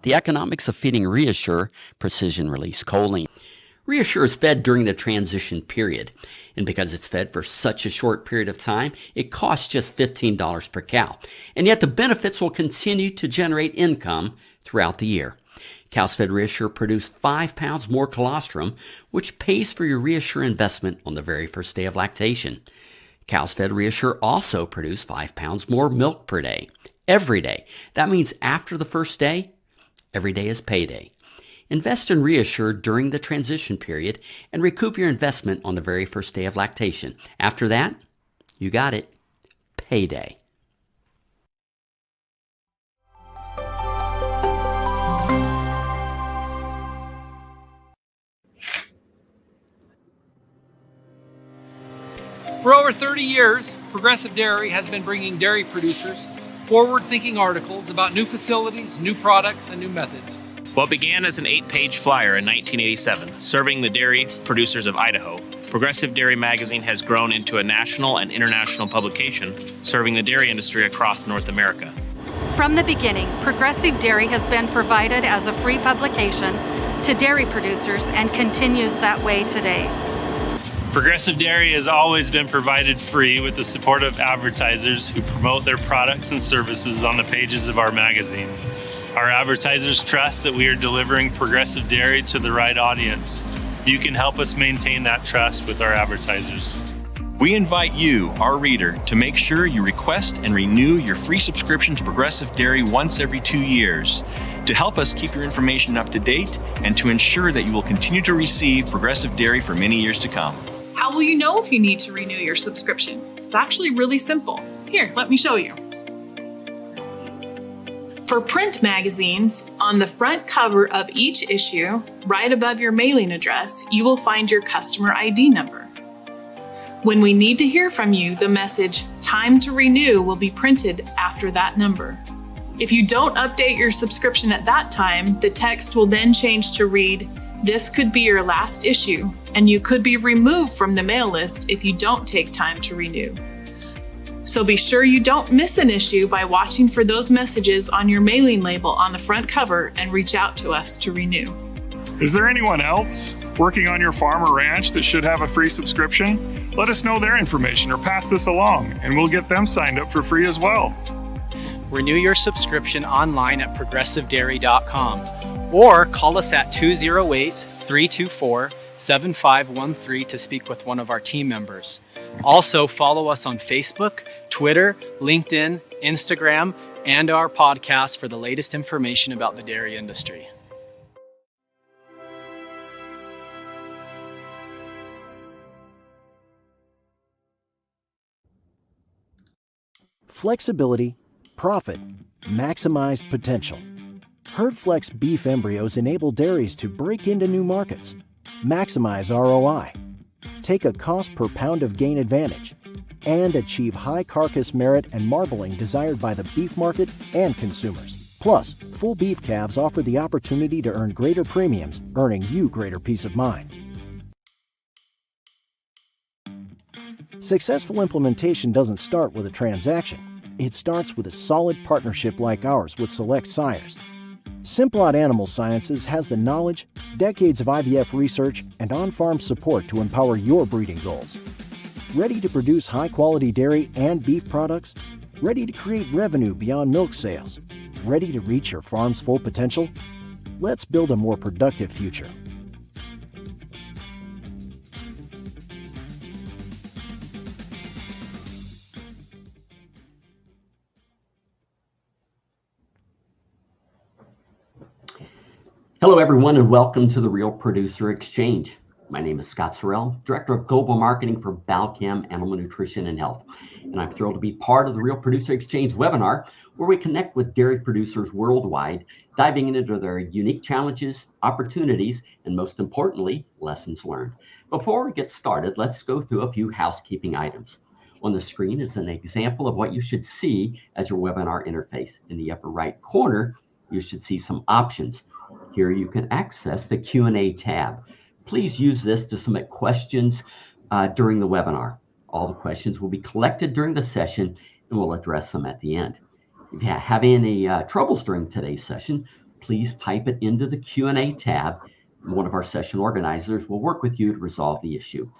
The economics of feeding Reassure precision release choline. Reassure is fed during the transition period, and because it's fed for such a short period of time, it costs just $15 per cow, and yet the benefits will continue to generate income throughout the year. Cows fed Reassure produce 5 pounds more colostrum, which pays for your Reassure investment on the very first day of lactation. Cows fed Reassure also produce 5 pounds more milk per day, every day. That means after the first day, every day is payday. Invest in Reassure during the transition period and recoup your investment on the very first day of lactation. After that, you got it. Payday. For over 30 years, Progressive Dairy has been bringing dairy producers forward-thinking articles about new facilities, new products, and new methods. What began as an 8-page flyer in 1987, serving the dairy producers of Idaho, Progressive Dairy Magazine has grown into a national and international publication serving the dairy industry across North America. From the beginning, Progressive Dairy has been provided as a free publication to dairy producers and continues that way today. Progressive Dairy has always been provided free with the support of advertisers who promote their products and services on the pages of our magazine. Our advertisers trust that we are delivering Progressive Dairy to the right audience. You can help us maintain that trust with our advertisers. We invite you, our reader, to make sure you request and renew your free subscription to Progressive Dairy once every 2 years. To help us keep your information up to date and to ensure that you will continue to receive Progressive Dairy for many years to come. How will you know if you need to renew your subscription? It's actually really simple. Here, let me show you. For print magazines, on the front cover of each issue, right above your mailing address, you will find your customer ID number. When we need to hear from you, the message, "Time to renew," will be printed after that number. If you don't update your subscription at that time, the text will then change to read, "This could be your last issue, and you could be removed from the mail list if you don't take time to renew." So be sure you don't miss an issue by watching for those messages on your mailing label on the front cover and reach out to us to renew. Is there anyone else working on your farm or ranch that should have a free subscription? Let us know their information or pass this along, and we'll get them signed up for free as well. Renew your subscription online at progressivedairy.com or call us at 208-324-7513 to speak with one of our team members. Also, follow us on Facebook, Twitter, LinkedIn, Instagram, and our podcast for the latest information about the dairy industry. Flexibility, profit, maximized potential. HerdFlex beef embryos enable dairies to break into new markets, maximize ROI, take a cost per pound of gain advantage, and achieve high carcass merit and marbling desired by the beef market and consumers. Plus, full beef calves offer the opportunity to earn greater premiums, earning you greater peace of mind. Successful implementation doesn't start with a transaction. It starts with a solid partnership like ours with Select Sires. Simplot Animal Sciences has the knowledge, decades of IVF research, and on-farm support to empower your breeding goals. Ready to produce high-quality dairy and beef products? Ready to create revenue beyond milk sales? Ready to reach your farm's full potential? Let's build a more productive future. Hello, everyone, and welcome to the Real Producer Exchange. My name is Scott Sorrell, Director of Global Marketing for Balchem Animal Nutrition and Health, and I'm thrilled to be part of the Real Producer Exchange webinar, where we connect with dairy producers worldwide, diving into their unique challenges, opportunities, and most importantly, lessons learned. Before we get started, let's go through a few housekeeping items. On the screen is an example of what you should see as your webinar interface. In the upper right corner, you should see some options. Here you can access the Q&A tab. Please use this to submit questions during the webinar. All the questions will be collected during the session and we'll address them at the end. If you have any troubles during today's session, please type it into the Q&A tab. One of our session organizers will work with you to resolve the issue.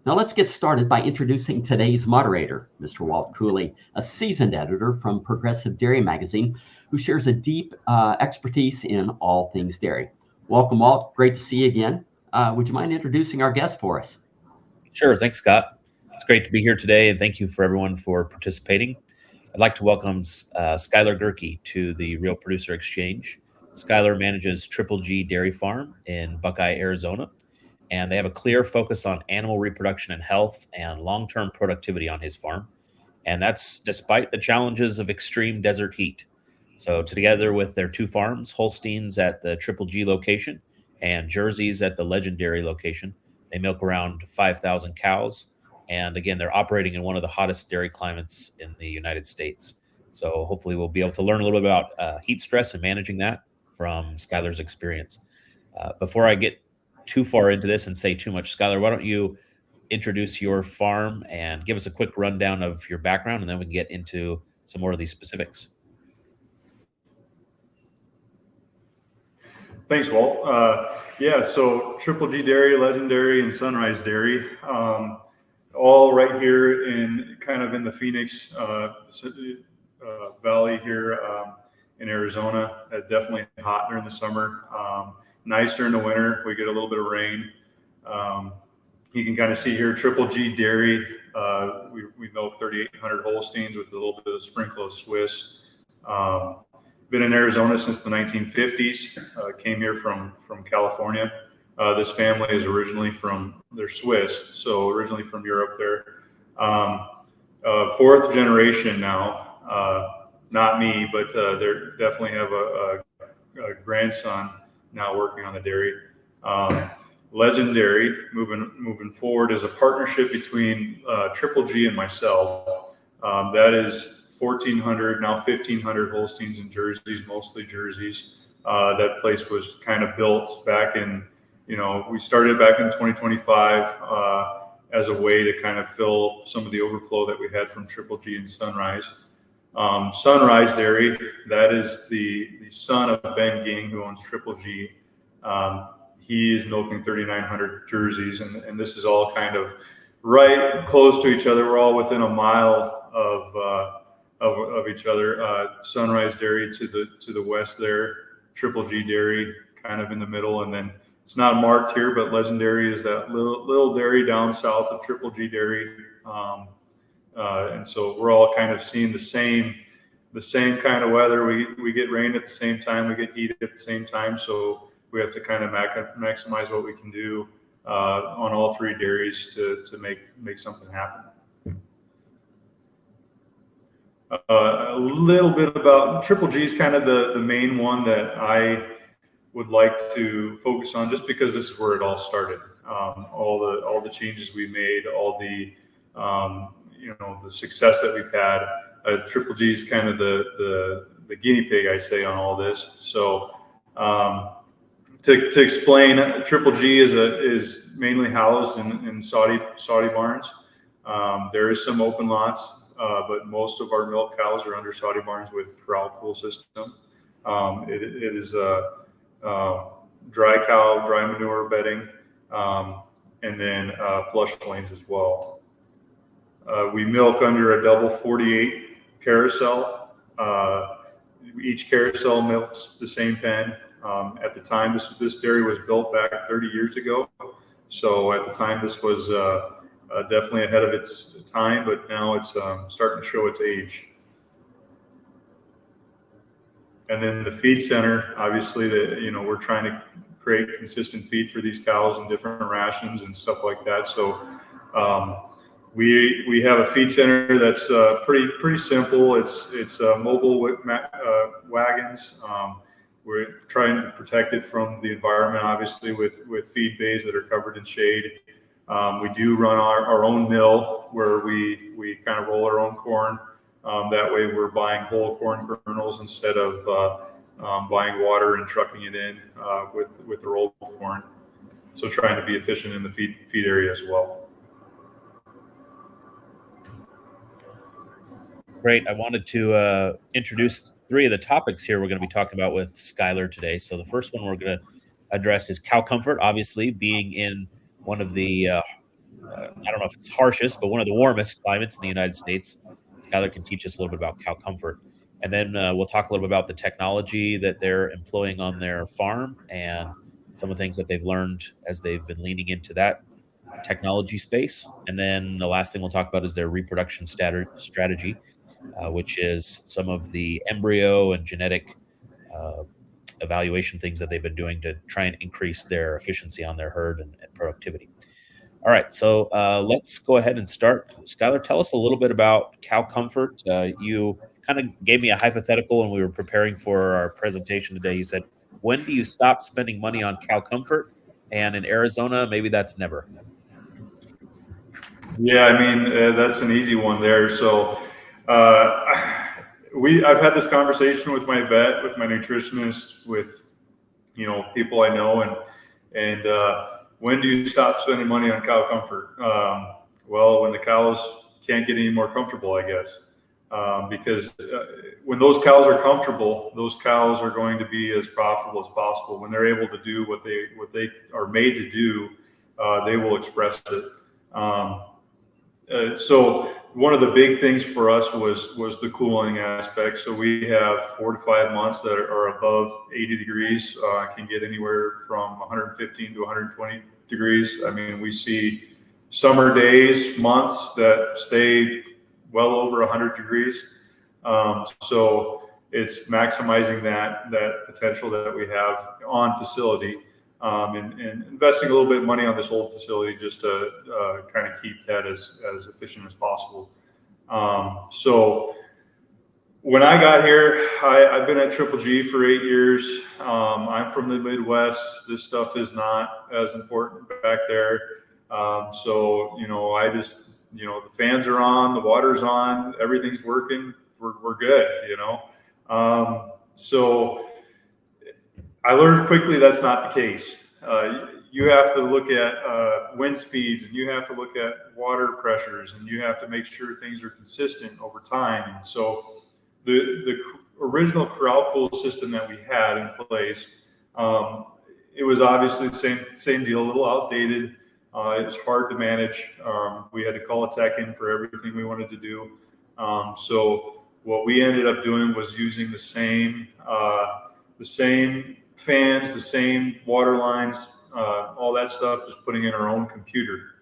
Now let's get started by introducing today's moderator, Mr. Walt Cooley, a seasoned editor from Progressive Dairy Magazine, who shares a deep expertise in all things dairy. Welcome, Walt. Great to see you again. Would you mind introducing our guest for us? Sure. Thanks, Scott. It's great to be here today, and thank you for everyone for participating. I'd like to welcome Skylar Gericke to the Real Producer Exchange. Skylar manages Triple G Dairy Farm in Buckeye, Arizona, and they have a clear focus on animal reproduction and health and long-term productivity on his farm. And that's despite the challenges of extreme desert heat. So together with their two farms, Holsteins at the Triple G location and Jerseys at the Legendary location, they milk around 5,000 cows. And again, they're operating in one of the hottest dairy climates in the United States. So hopefully we'll be able to learn a little bit about heat stress and managing that from Skylar's experience. Before I get too far into this and say too much, Skylar, why don't you introduce your farm and give us a quick rundown of your background, and then we can get into some more of these specifics. Thanks, Walt. So Triple G Dairy, Legendary, and Sunrise Dairy, all right here in the Phoenix Valley here in Arizona. Definitely hot during the summer, nice during the winter. We get a little bit of rain. You can kind of see here Triple G Dairy. We milk 3,800 Holsteins with a little bit of sprinkle of Swiss. Been in Arizona since the 1950s. Came here from California. This family is originally they're Swiss, so originally from Europe there. Fourth generation now. Not me, but they definitely have a grandson now working on the dairy. Legendary, moving forward, is a partnership between Triple G and myself. That is 1,400, now 1,500 Holsteins and Jerseys, mostly Jerseys. That place was kind of built back in, we started back in 2025 as a way to kind of fill some of the overflow that we had from Triple G and Sunrise. Sunrise Dairy, that is the son of Ben Ging, who owns Triple G. He is milking 3,900 Jerseys, and this is all kind of right close to each other. We're all within a mile of each other. Sunrise Dairy to the west there, Triple G Dairy kind of in the middle, and then it's not marked here, but Legendary is that little dairy down south of Triple G Dairy. And so we're all kind of seeing the same kind of weather. We get rain at the same time, we get heat at the same time, so we have to kind of maximize what we can do on all three dairies to make something happen. A little bit about Triple G is kind of the main one that I would like to focus on, just because this is where it all started. All the changes we made, all the the success that we've had. Triple G is kind of the guinea pig, I say, on all this. So to explain, Triple G is mainly housed in Saudi barns. There is some open lots, but most of our milk cows are under Saudi barns with corral cool system. It is dry manure bedding, and then flush lanes as well. We milk under a double 48 carousel. Each carousel milks the same pen. At the time, this dairy was built back 30 years ago. So at the time, this was definitely ahead of its time, but now it's starting to show its age. And then the feed center, obviously, we're trying to create consistent feed for these cows and different rations and stuff like that. So we have a feed center that's pretty simple. It's mobile wagons. We're trying to protect it from the environment, obviously, with feed bays that are covered in shade. We do run our own mill where we kind of roll our own corn. That way we're buying whole corn kernels instead of buying water and trucking it in with the rolled corn. So trying to be efficient in the feed area as well. Great. I wanted to introduce three of the topics here we're going to be talking about with Skylar today. So the first one we're going to address is cow comfort, obviously being in one of the, I don't know if it's harshest, but one of the warmest climates in the United States. Skylar can teach us a little bit about cow comfort. And then we'll talk a little bit about the technology that they're employing on their farm and some of the things that they've learned as they've been leaning into that technology space. And then the last thing we'll talk about is their reproduction strategy, which is some of the embryo and genetic evaluation things that they've been doing to try and increase their efficiency on their herd and productivity. All right, so let's go ahead and start. Skylar, tell us a little bit about cow comfort. You kind of gave me a hypothetical when we were preparing for our presentation today. You said, when do you stop spending money on cow comfort? And in Arizona, maybe that's never. Yeah, I mean, that's an easy one there. So I've had this conversation with my vet, with my nutritionist, with, people I know, and when do you stop spending money on cow comfort? Well, when the cows can't get any more comfortable, I guess. Because when those cows are comfortable, those cows are going to be as profitable as possible. When they're able to do what they are made to do, they will express it. So one of the big things for us was the cooling aspect. So we have 4 to 5 months that are above 80 degrees, can get anywhere from 115 to 120 degrees. I mean, we see summer days, months that stay well over 100 degrees. So it's maximizing that potential that we have on facility, and investing a little bit of money on this old facility just to kind of keep that as efficient as possible. So when I got here, I've been at Triple G for 8 years. I'm from the Midwest. This stuff is not as important back there. So, I just, the fans are on, the water's on, everything's working. We're good, So I learned quickly that's not the case. You have to look at wind speeds, and you have to look at water pressures, and you have to make sure things are consistent over time. And so the original corral cool system that we had in place, it was obviously the same deal, a little outdated. It was hard to manage. We had to call a tech in for everything we wanted to do. So what we ended up doing was using the same fans, the same water lines, all that stuff, just putting in our own computer.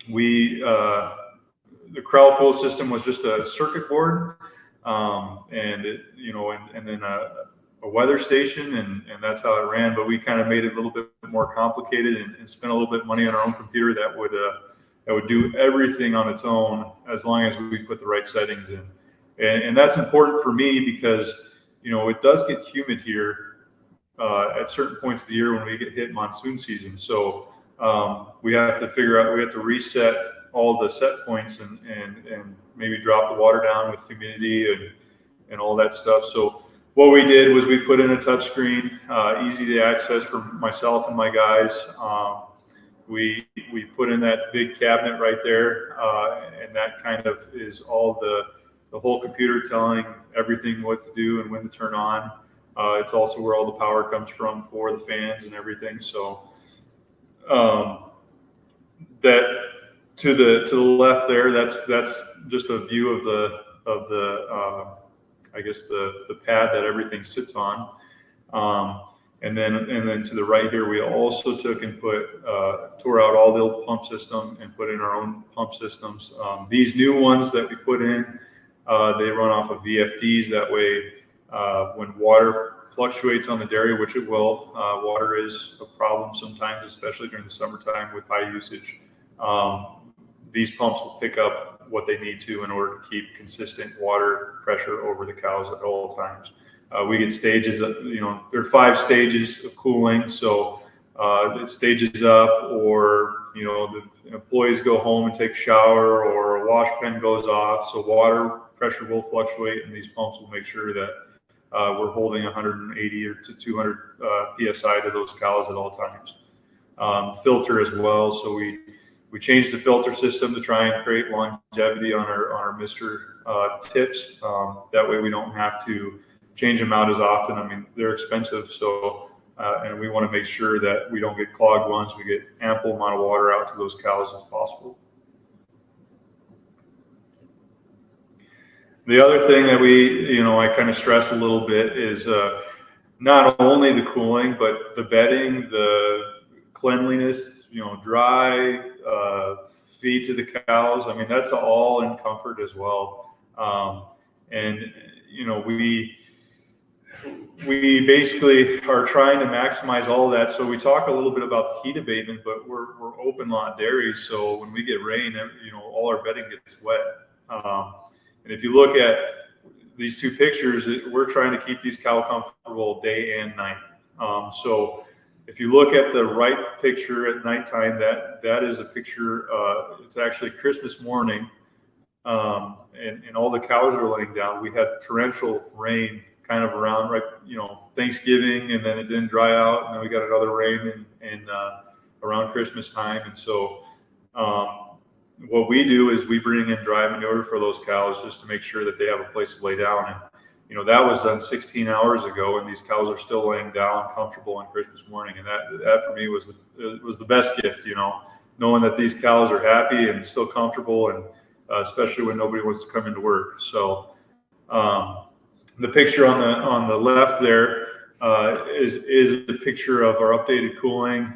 The corral cool system was just a circuit board, and it, and then a weather station, and that's how it ran. But we kind of made it a little bit more complicated and spent a little bit of money on our own computer that would do everything on its own, as long as we put the right settings in. And that's important for me because, it does get humid here at certain points of the year when we get hit monsoon season. So we have to reset all the set points and maybe drop the water down with humidity and all that stuff. So what we did was we put in a touch screen, easy to access for myself and my guys. We put in that big cabinet right there, and that kind of is all the whole computer telling everything what to do and when to turn on. It's also where all the power comes from for the fans and everything. So that to the left there, that's just a view of the I guess the pad that everything sits on. And then to the right here, we also took and tore out all the old pump system and put in our own pump systems. These new ones that we put in, they run off of VFDs. That way, when water fluctuates on the dairy, which it will, water is a problem sometimes, especially during the summertime with high usage. These pumps will pick up what they need to in order to keep consistent water pressure over the cows at all times. We get stages of, there are 5 stages of cooling. So it stages up, or, the employees go home and take a shower, or a wash pen goes off. So water pressure will fluctuate, and these pumps will make sure that we're holding 180 or to 200 PSI to those cows at all times. Filter as well. So we We changed the filter system to try and create longevity on our Mister tips. That way we don't have to change them out as often. I mean, they're expensive, so and we want to make sure that we don't get clogged ones. We get ample amount of water out to those cows as possible. The other thing that I kind of stress a little bit is not only the cooling, but the bedding, the cleanliness, dry, feed to the cows. I mean, that's all in comfort as well. We basically are trying to maximize all of that. So we talk a little bit about the heat abatement, but we're open lot dairy. So when we get rain, all our bedding gets wet. And if you look at these two pictures, we're trying to keep these cows comfortable day and night. So if you look at the right picture at nighttime, that is a picture, it's actually Christmas morning, and all the cows are laying down. We had torrential rain kind of around Thanksgiving, and then it didn't dry out, and then we got another rain in around Christmas time. And so what we do is we bring in dry manure for those cows just to make sure that they have a place to lay down. And that was done 16 hours ago, and these cows are still laying down comfortable on Christmas morning. And that for me was the best gift, knowing that these cows are happy and still comfortable, and especially when nobody wants to come into work. So the picture on the left there is a picture of our updated cooling.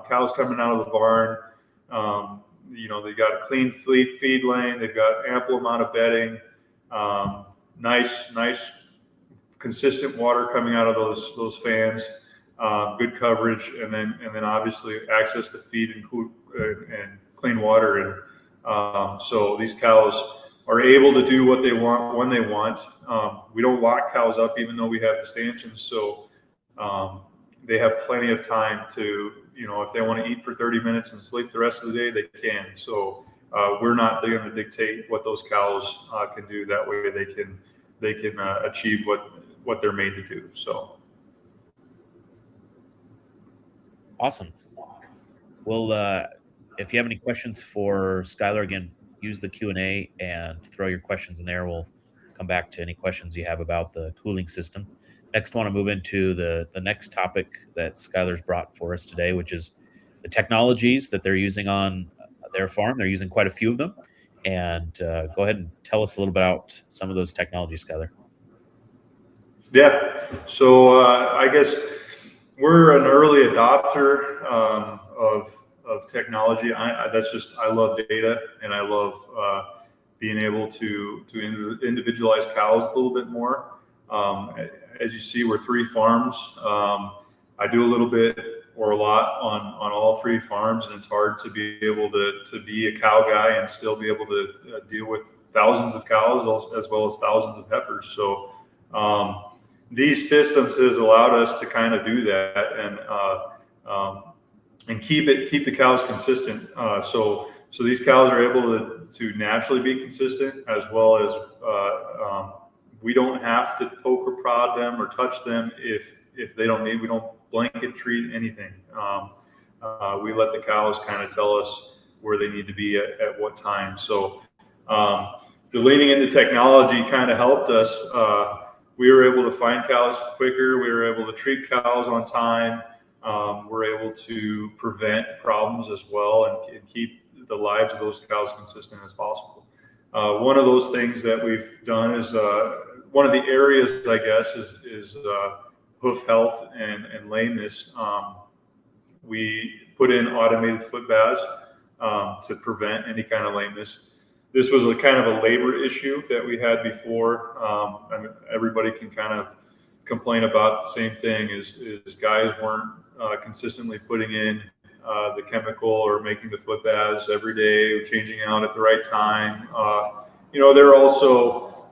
Cows coming out of the barn. They got a clean feed lane. They've got ample amount of bedding. Nice, consistent water coming out of those fans. Good coverage, and then obviously access to feed and clean water. And so these cows are able to do what they want when they want. We don't lock cows up, even though we have the stanchions. So they have plenty of time to, if they want to eat for 30 minutes and sleep the rest of the day, they can. So we're not going to dictate what those cows can do. That way they can achieve what they're made to do. So awesome. Well, if you have any questions for Skylar, again, use the Q&A and throw your questions in there. We'll come back to any questions you have about the cooling system. Next, I want to move into the next topic that Skylar's brought for us today, which is the technologies that they're using on their farm. They're using quite a few of them. And go ahead and tell us a little bit about some of those technologies, Skylar. Yeah. So I guess we're an early adopter of technology. I love data, and I love being able to individualize cows a little bit more. As you see, we're 3 farms. I do a little bit or a lot on all 3 farms, and it's hard to be able to be a cow guy and still be able to deal with thousands of cows as well as thousands of heifers. So these systems has allowed us to kind of do that and keep the cows consistent. So these cows are able to naturally be consistent, as well as we don't have to poke or prod them or touch them if they don't need. We don't blanket treat anything. We let the cows kind of tell us where they need to be at what time. So the leaning into technology kind of helped us. We were able to find cows quicker. We were able to treat cows on time. We're able to prevent problems as well and keep the lives of those cows consistent as possible. One of those things that we've done is one of the areas, I guess, is hoof health and lameness. We put in automated foot baths to prevent any kind of lameness. This was a kind of a labor issue that we had before. I mean, everybody can kind of complain about the same thing is guys weren't consistently putting in the chemical or making the foot baths every day, changing out at the right time. They're also,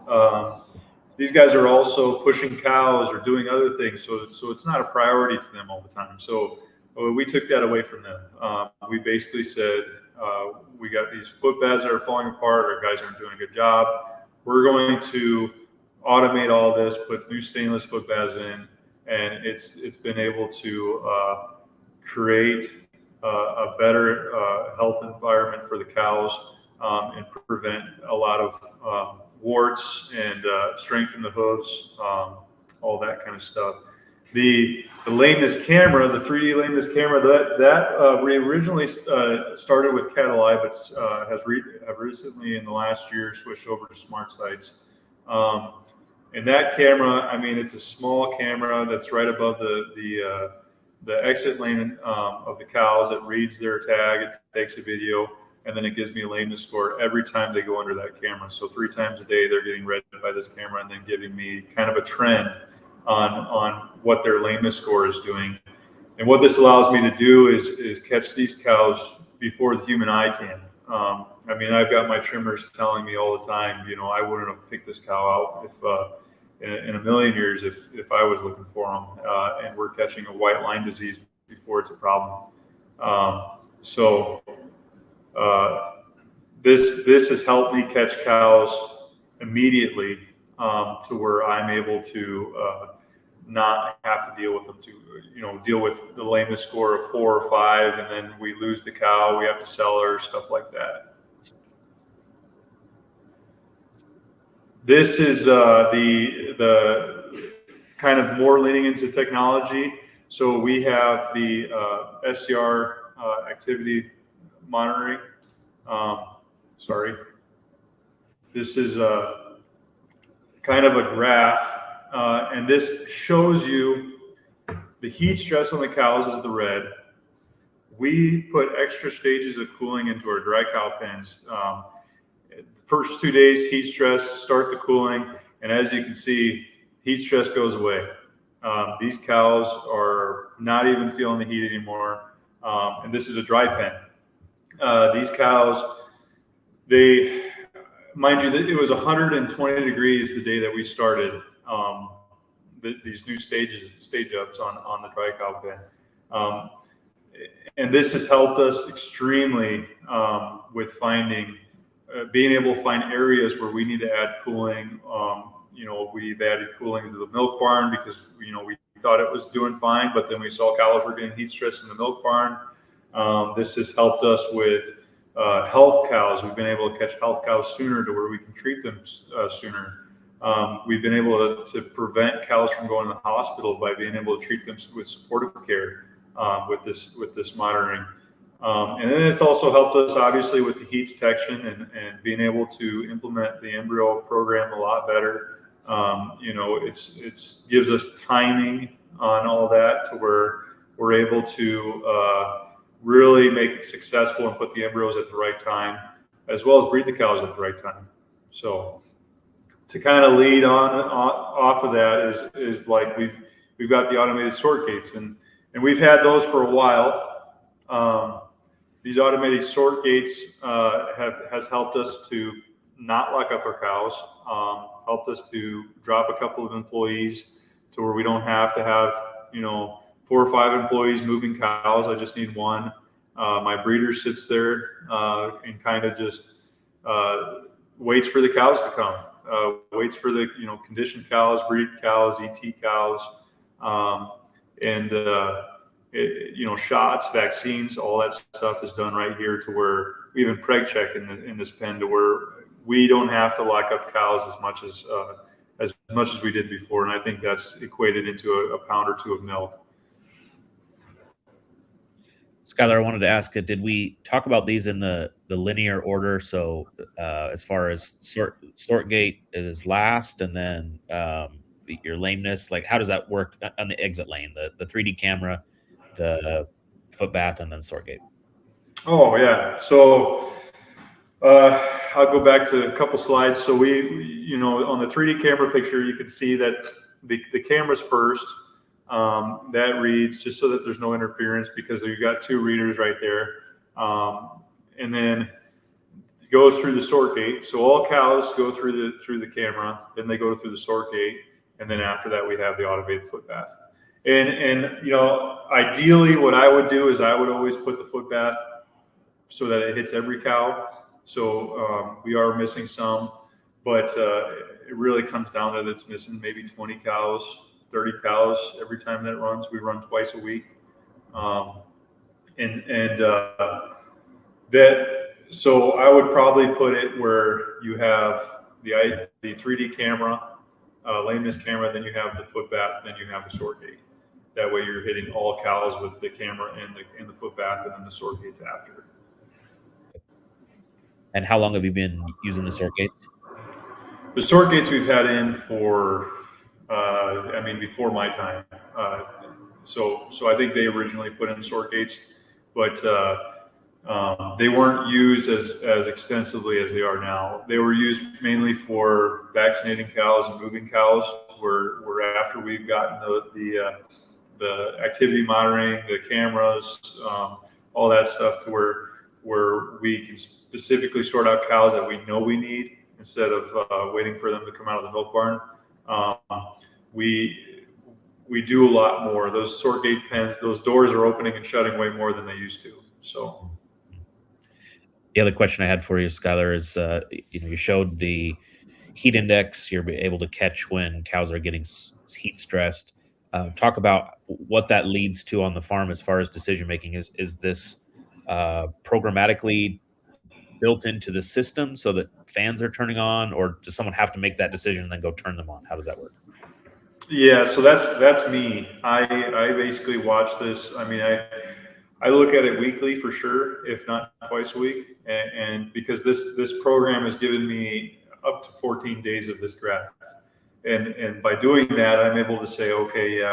these guys are also pushing cows or doing other things. So it's not a priority to them all the time. So we took that away from them. We basically said, we got these foot baths that are falling apart, our guys aren't doing a good job. We're going to automate all this, put new stainless foot baths in, and it's been able to create a better health environment for the cows, and prevent a lot of warts and strengthen the hooves, all that kind of stuff. The lameness camera, the 3D lameness camera, that we originally started with cattle eye, but have recently in the last year switched over to smart sights. And that camera, I mean, it's a small camera that's right above the exit lane of the cows. It reads their tag, it takes a video, and then it gives me a lameness score every time they go under that camera. So 3 times a day they're getting read by this camera and then giving me kind of a trend on what their lameness score is doing. And what this allows me to do is catch these cows before the human eye can. I mean, I've got my trimmers telling me all the time, I wouldn't have picked this cow out if in a million years if I was looking for them. And we're catching a white line disease before it's a problem. This has helped me catch cows immediately to where I'm able to not have to deal with them, deal with the lameness score of 4 or 5, and then we lose the cow, we have to sell her, stuff like that. This is the kind of more leaning into technology. So we have the SCR activity monitoring. This is kind of a graph, and this shows you the heat stress on the cows is the red. We put extra stages of cooling into our dry cow pens. First 2 days, heat stress, start the cooling, and as you can see, heat stress goes away. These cows are not even feeling the heat anymore, and this is a dry pen. These cows, mind you, it was 120 degrees the day that we started these new stage ups on the dry cow pen. And this has helped us extremely with being able to find areas where we need to add cooling. We've added cooling to the milk barn because, we thought it was doing fine, but then we saw cows were getting heat stress in the milk barn. This has helped us with health cows. We've been able to catch health cows sooner to where we can treat them sooner. We've been able to prevent cows from going to the hospital by being able to treat them with supportive care with this monitoring. And then it's also helped us obviously with the heat detection and being able to implement the embryo program a lot better. It's gives us timing on all that to where we're able to really make it successful and put the embryos at the right time, as well as breed the cows at the right time. So to kind of lead off of that is like we've got the automated sort gates, and we've had those for a while. These automated sort gates has helped us to not lock up our cows, helped us to drop a couple of employees to where we don't have to have 4 or 5 employees moving cows. I just need one. My breeder sits there and kind of just waits for the cows to come. Waits for the conditioned cows, breed cows, ET cows, and shots, vaccines, all that stuff is done right here to where we even preg check in this pen to where we don't have to lock up cows as much as we did before, and I think that's equated into a pound or 2 of milk. Skylar, I wanted to ask, did we talk about these in the linear order? So as far as sort gate is last, and then your lameness, like how does that work on the exit lane? The 3D camera, the foot bath, and then sort gate. Oh yeah. So I'll go back to a couple slides. So we on the 3D camera picture, you can see that the camera's first. That reads just so that there's no interference because you've got 2 readers right there. And then it goes through the sort gate. So all cows go through the camera, then they go through the sort gate, and then after that we have the automated foot bath. And ideally what I would do is I would always put the foot bath so that it hits every cow. So we are missing some, but it really comes down to it's missing maybe 20 cows, 30 cows every time that runs. We run twice a week. that, so I would probably put it where you have the 3D camera, lameness camera, then you have the foot bath, then you have the sort gate. That way you're hitting all cows with the camera and the foot bath, and then the sort gates after. And how long have you been using the sort gates? The sort gates we've had in for, before my time. So I think they originally put in sort gates, but they weren't used as extensively as they are now. They were used mainly for vaccinating cows and moving cows, where after we've gotten the activity monitoring, the cameras, all that stuff, to where we can specifically sort out cows that we know we need instead of waiting for them to come out of the milk barn. We do a lot more. Those sort gate pens, those doors are opening and shutting way more than they used to. So the other question I had for you, Skylar, is you showed the heat index. You're able to catch when cows are getting heat stressed. Talk about what that leads to on the farm as far as decision making. Is this programmatically built into the system so that fans are turning on, or does someone have to make that decision and then go turn them on? How does that work? Yeah, so that's me. I basically watch this. I mean, I look at it weekly for sure, if not twice a week, and because this program has given me up to 14 days of this graph, and by doing that, I'm able to say, okay, yeah,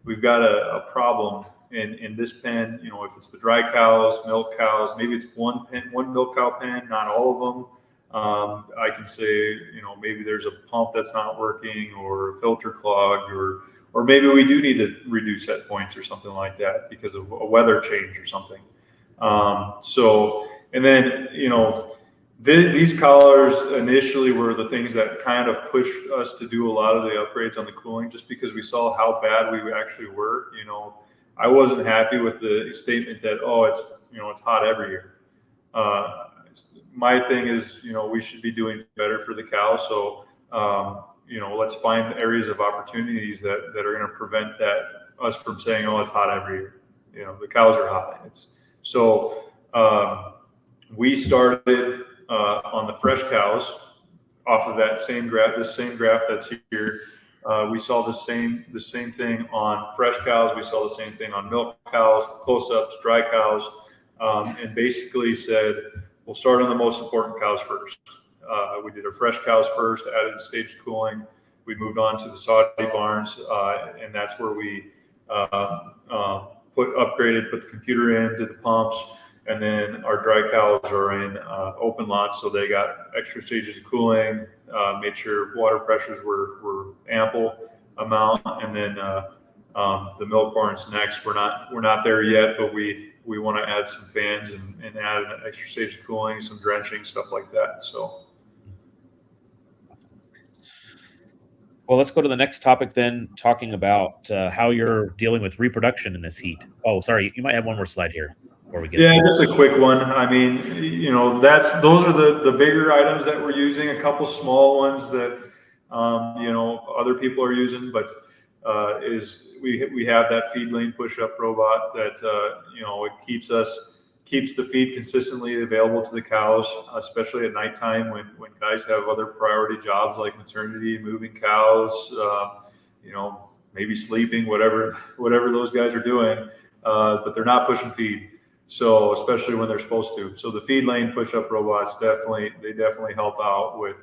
we've got a problem in this pen. If it's the dry cows, milk cows, maybe it's one milk cow pen, not all of them. I can say, maybe there's a pump that's not working, or a filter clogged, or maybe we do need to reduce set points or something like that because of a weather change or something. And then, these collars initially were the things that kind of pushed us to do a lot of the upgrades on the cooling, just because we saw how bad we actually were. I wasn't happy with the statement that, it's hot every year. My thing is, we should be doing better for the cow. So, let's find areas of opportunities that are going to prevent us from saying, it's hot every year. The cows are hot. We started on the fresh cows off of that same graph, this same graph that's here. We saw the same thing on fresh cows. We saw the same thing on milk cows, close-ups, dry cows, and basically said, we'll start on the most important cows first. We did our fresh cows first, added a stage of cooling. We moved on to the Saudi barns, and that's where we put the computer in, did the pumps, and then our dry cows are in open lots, so they got extra stages of cooling, made sure water pressures were ample amount, and then the milk barns next. We're not there yet, but we want to add some fans and add an extra stage of cooling, some drenching, stuff like that. So. Well, let's go to the next topic then, talking about how you're dealing with reproduction in this heat. Oh, sorry, you might have one more slide here before we get. Yeah, just a quick one. I mean, those are the bigger items that we're using. A couple small ones that other people are using, but we have that feed lane push-up robot that it keeps the feed consistently available to the cows, especially at nighttime when guys have other priority jobs like maternity, moving cows, maybe sleeping, whatever those guys are doing, but they're not pushing feed. So especially when they're supposed to. So the feed lane push-up robots definitely help out with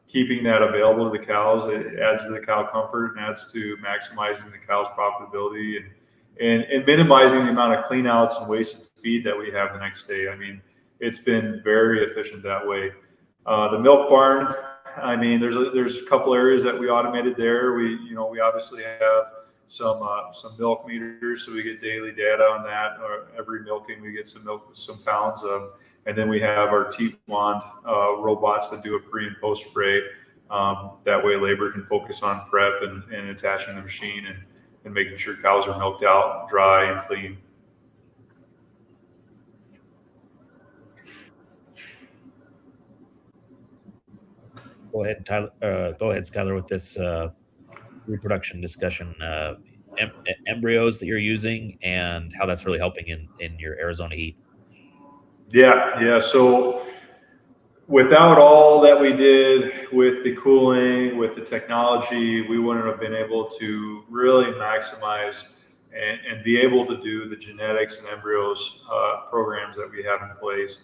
keeping that available to the cows. It adds to the cow comfort and adds to maximizing the cow's profitability and minimizing the amount of cleanouts and wasted feed that we have the next day. I mean, it's been very efficient that way. The milk barn, I mean, there's a couple areas that we automated there. We obviously have some milk meters, so we get daily data on that. Every milking, we get some pounds of, and then we have our teat wand robots that do a pre and post spray. That way, labor can focus on prep and attaching the machine and making sure cows are milked out dry and clean. Go ahead, Tyler. Go ahead, Skyler, with this reproduction discussion. embryos that you're using and how that's really helping in your Arizona heat. Yeah. So without all that we did with the cooling, with the technology, we wouldn't have been able to really maximize and be able to do the genetics and embryos programs that we have in place.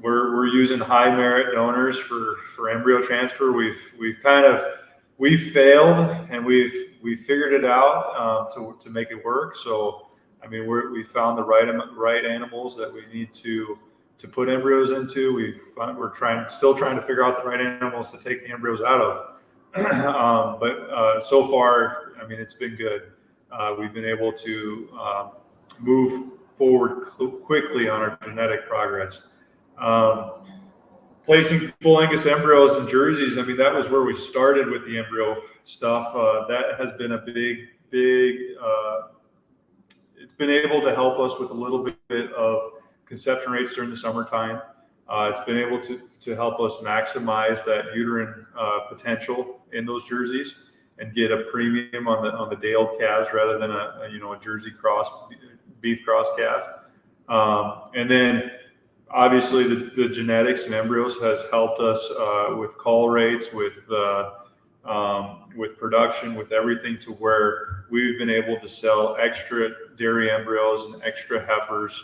We're using high merit donors for embryo transfer. We've failed and we've figured it out to make it work. So I mean, we found the right animals that we need to put embryos into. We're still trying to figure out the right animals to take the embryos out of. But so far, I mean, it's been good. We've been able to move forward quickly on our genetic progress. Placing full Angus embryos in jerseys, I mean, that was where we started with the embryo stuff. That has been a big, it's been able to help us with a little bit of conception rates during the summertime. It's been able to help us maximize that uterine potential in those jerseys and get a premium on the day-old calves rather than a Jersey cross, beef cross calf. And then obviously the genetics and embryos has helped us with call rates, with production, with everything, to where we've been able to sell extra dairy embryos and extra heifers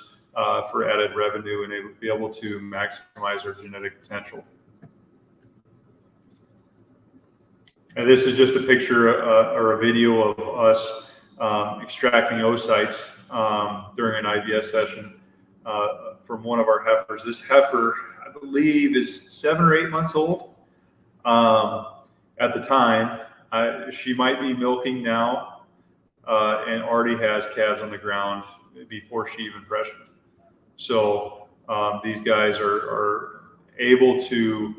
for added revenue and be able to maximize our genetic potential. And this is just a picture or a video of us extracting oocytes during an IVS session from one of our heifers. This heifer, I believe, is 7 or 8 months old at the time. She might be milking now and already has calves on the ground before she even freshened. So these guys are able to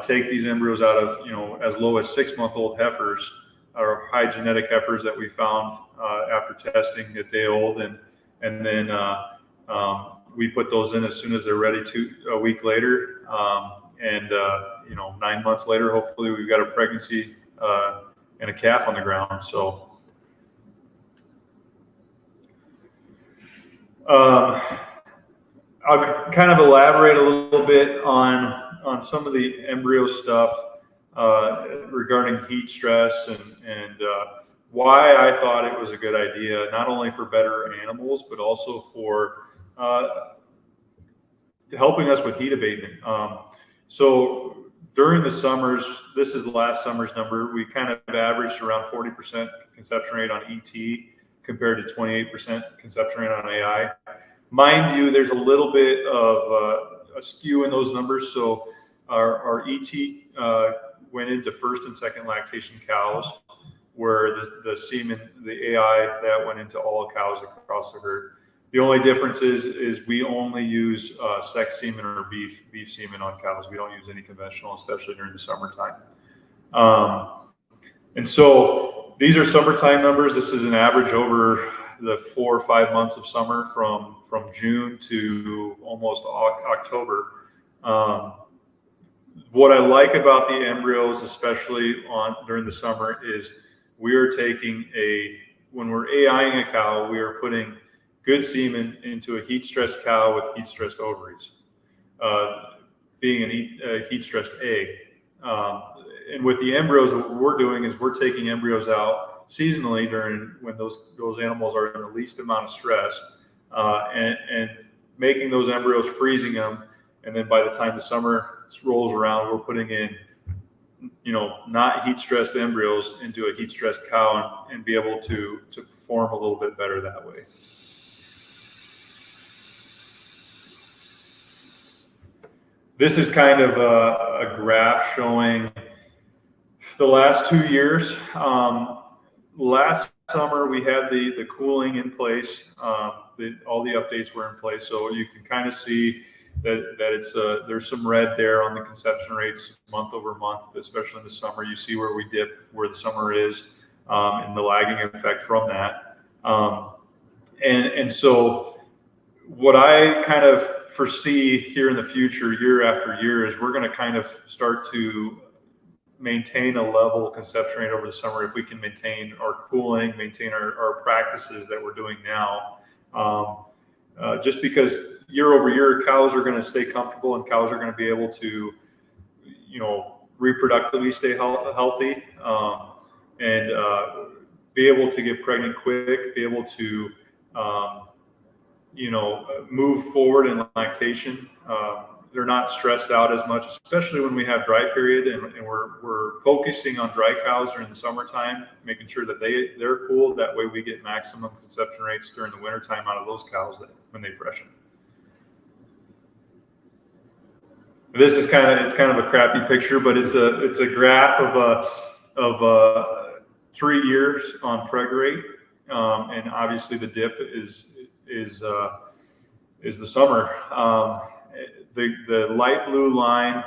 take these embryos out of, as low as 6-month-old heifers or high genetic heifers that we found after testing at day old, and then we put those in as soon as they're ready a week later, and 9 months later, hopefully we've got a pregnancy and a calf on the ground. So I'll kind of elaborate a little bit on some of the embryo stuff regarding heat stress and why I thought it was a good idea, not only for better animals, but also for helping us with heat abatement. So during the summers, this is last summer's number, we kind of averaged around 40% conception rate on ET compared to 28% conception rate on AI. Mind you, there's a little bit of a skew in those numbers. So our ET went into first and second lactation cows, where the semen, the AI, that went into all cows across the herd. The only difference is we only use sex semen or beef semen on cows. We don't use any conventional, especially during the summertime. And so these are summertime numbers. This is an average over the 4 or 5 months of summer from June to almost October. What I like about the embryos, especially during the summer, is we are taking when we're AIing a cow, we are putting good semen into a heat-stressed cow with heat-stressed ovaries, being a heat-stressed egg. And with the embryos, what we're doing is we're taking embryos out seasonally when those animals are in the least amount of stress, and making those embryos, freezing them, and then by the time the summer rolls around, we're putting in, not heat-stressed embryos into a heat-stressed cow and be able to perform a little bit better that way. This is kind of a graph showing the last 2 years. Last summer we had the cooling in place. All the updates were in place, so you can kind of see that it's there's some red there on the conception rates month over month, especially in the summer. You see where we dip, where the summer is, and the lagging effect from that. And so what I kind of foresee here in the future, year after year, is we're going to kind of start to maintain a level conception rate over the summer, if we can maintain our cooling, maintain our practices that we're doing now. Just because year over year, cows are going to stay comfortable and cows are going to be able to, reproductively stay healthy, and be able to get pregnant quick, be able to, move forward in lactation. They're not stressed out as much, especially when we have dry period and we're focusing on dry cows during the summertime, making sure that they're cool. That way we get maximum conception rates during the wintertime out of those cows when they freshen. This is kind of a crappy picture, but it's a graph of 3 years on preg rate, and obviously the dip is the summer. The light blue line,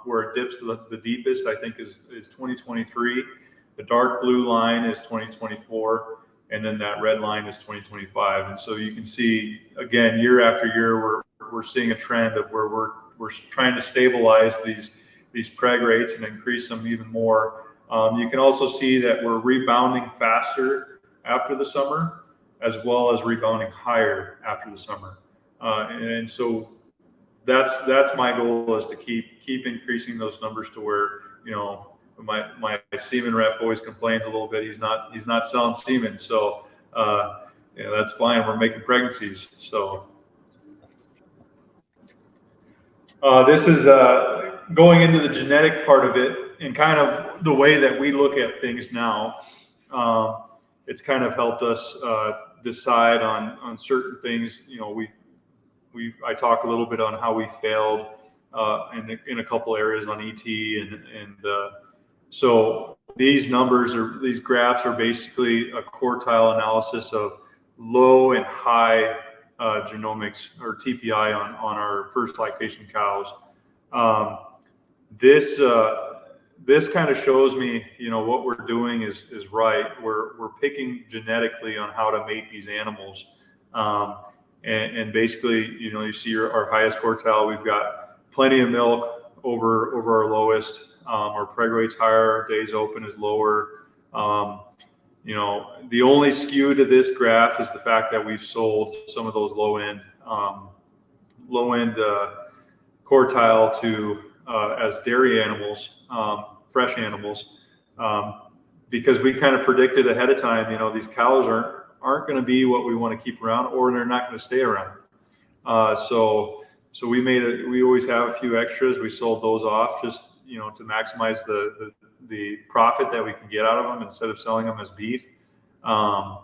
where it dips the deepest, I think is 2023. The dark blue line is 2024, and then that red line is 2025. And so you can see, again, year after year, we're seeing a trend of where we're trying to stabilize these preg rates and increase them even more. You can also see that we're rebounding faster after the summer, as well as rebounding higher after the summer. And so that's my goal, is to keep increasing those numbers to where, my semen rep always complains a little bit. He's not selling semen. So, that's fine. We're making pregnancies. So, this is going into the genetic part of it and kind of the way that we look at things now. It's kind of helped us decide on certain things. I talk a little bit on how we failed in a couple areas on ET, and so these graphs are basically a quartile analysis of low and high genomics, or TPI, on our first lactation cows. This kind of shows me, what we're doing is right. We're picking genetically on how to mate these animals. And basically, you see our highest quartile, we've got plenty of milk over our lowest. Our preg rate's higher, our days open is lower. The only skew to this graph is the fact that we've sold some of those low end quartile to as dairy animals, fresh animals, because we kind of predicted ahead of time, these cows aren't going to be what we want to keep around, or they're not going to stay around. So we always have a few extras. We sold those off just, to maximize the profit that we can get out of them instead of selling them as beef. And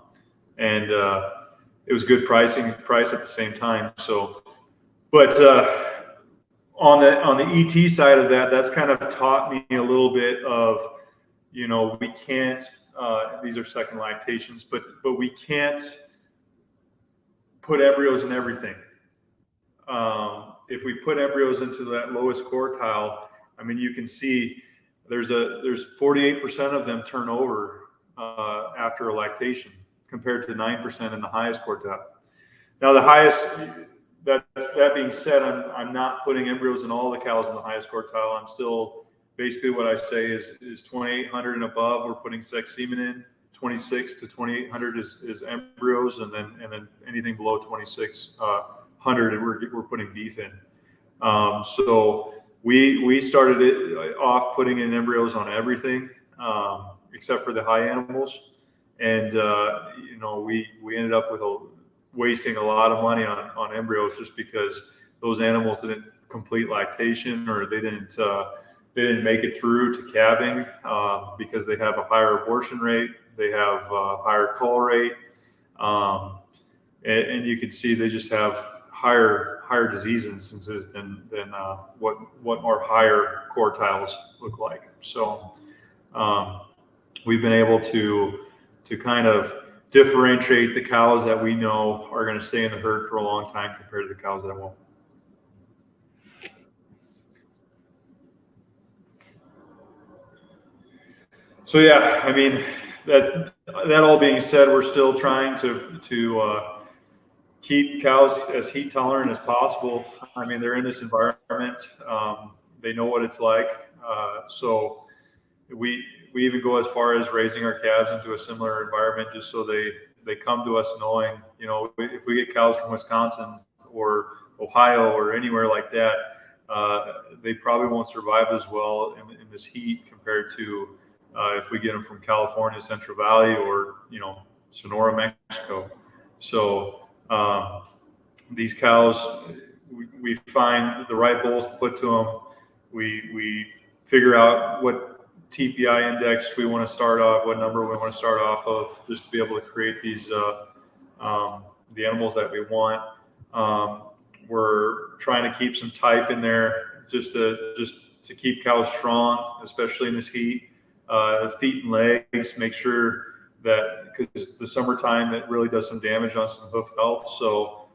it was good price at the same time. So, but on the ET side of that, that's kind of taught me a little bit of, we can't, these are second lactations, but we can't put embryos in everything. If we put embryos into that lowest quartile, you can see there's 48% of them turn over after a lactation, compared to 9% in the highest quartile. Now, the highest, that being said, I'm not putting embryos in all the cows in the highest quartile. I'm still, basically what I say is 2,800 and above, we're putting sex semen in. 26 to 2,800 is embryos, and then anything below 2,600 we're putting beef in. So we started it off putting in embryos on everything, except for the high animals, and we ended up with wasting a lot of money on embryos, just because those animals didn't complete lactation, or they didn't make it through to calving, because they have a higher abortion rate, they have a higher cull rate, and you can see they just have higher disease instances than what our higher quartiles look like. So we've been able to kind of differentiate the cows that we know are going to stay in the herd for a long time compared to the cows that won't. So yeah, that all being said, we're still trying to keep cows as heat tolerant as possible. They're in this environment. They know what it's like. So we even go as far as raising our calves into a similar environment, just so they come to us knowing, if we get cows from Wisconsin or Ohio or anywhere like that, they probably won't survive as well in this heat compared to if we get them from California, Central Valley, or Sonora, Mexico. So these cows, we find the right bulls to put to them. We figure out what TPI index we want to start off, what number we want to start off of, just to be able to create these the animals that we want. We're trying to keep some type in there just to keep cows strong, especially in this heat. Feet and legs, make sure that, because the summertime, that really does some damage on some hoof health. So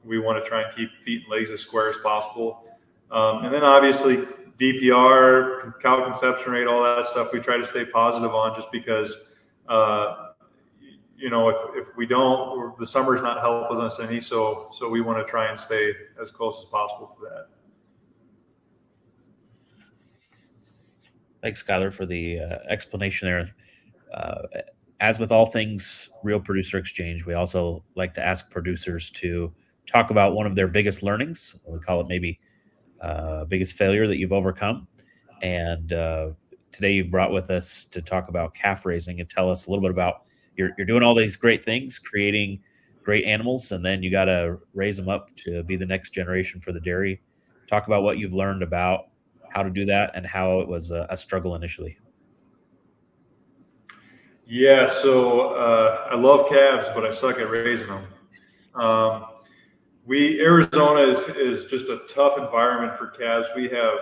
we want to try and keep feet and legs as square as possible. And then obviously DPR, cow conception rate, all that stuff, we try to stay positive on, just because if we don't, the summer's not helping us any. So we want to try and stay as close as possible to that. Thanks, Skyler, for the explanation there. As with all things Real Producer Exchange, we also like to ask producers to talk about one of their biggest learnings. We call it maybe biggest failure that you've overcome. And today you brought with us to talk about calf raising and tell us a little bit about you're doing all these great things, creating great animals, and then you got to raise them up to be the next generation for the dairy. Talk about what you've learned about how to do that and how it was a struggle initially. Yeah, so I love calves, but I suck at raising them. Arizona is just a tough environment for calves. We have